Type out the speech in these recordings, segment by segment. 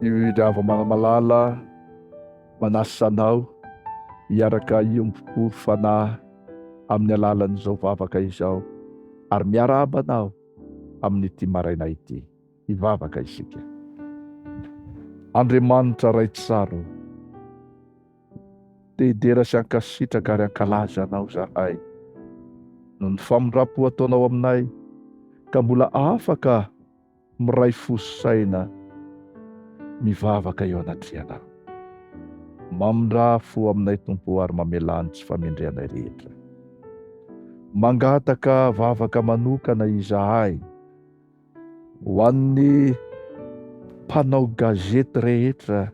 Irava malamalala manasanao hiaraka iompoko fanahy amin'ny alalan'izao vavaka izao ary miarahaba anao amin'ity maraina ity. Hivavaka isika. Andriamanitra ray tsaro, te-hidera sy hankasitraka ary hankalaza anao zahay noho ny famindrampo ataonao aminay ka mbola afaka miray fo saina mivavaka eo anatrianao. Mamindra fo aminay Tompo ary mamelany tsy famindrianay rehetra. Mangataka vavaka manokana izahay ho an'ny mpanao gazety rehetra,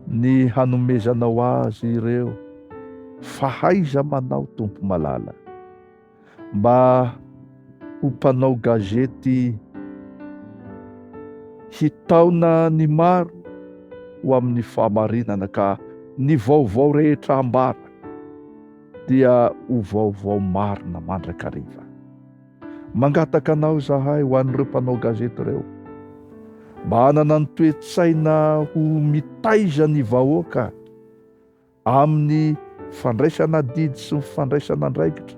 ny hanomezanao azy ireo fahaiza manao Tompo malala, mba ho mpanao gazety hitaona ny maro ho amin'ny fahamarinana, ka ny vaovao rehetra ambara dia ho vaovao marina mandrakariva. Mangataka anao zahay ho an'ireo mpanao gazety ireo, mba hanana ny toe-tsaina ho mitaiza ny vahoaka amin'ny fandraisana didy sy ny fandraisana andraikitra,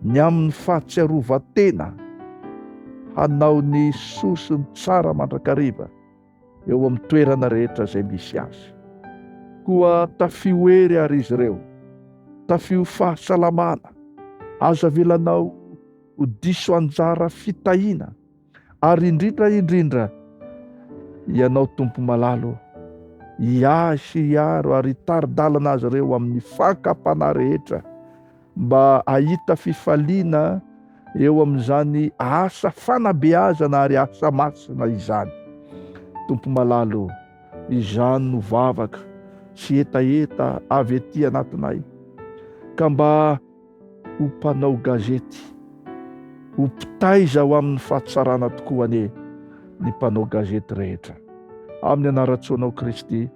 ny amin'ny fahatsiarovan-tena, hanao ny sosiny tsara mandrakariva eo amin'ny toerana rehetra izay misy azy. Koa tafio hery ary izy ireo, tafio fahasalamana, azo avelanao ho diso anjara fitahiana, ary indrindra ianao Tompo malalo hiasy hiaro ary hitari-dalana azy ireo amin'ny fakapana rehetra, mba hahita fifaliana eo amin'izany asa fanabeazana ary asa masina izany. Tompo malalo, izany no vavaka sy etaeta avy ety anatinay, ka mba ho mpanao gazety, ho mpitaiza ho amin'ny fahatsarana tokoa ny mpanao gazety rehetra. Amin'ny anaratsoanao Kristy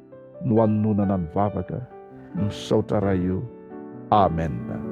no hanononana ny vavaka, misaotra raha io. Amen.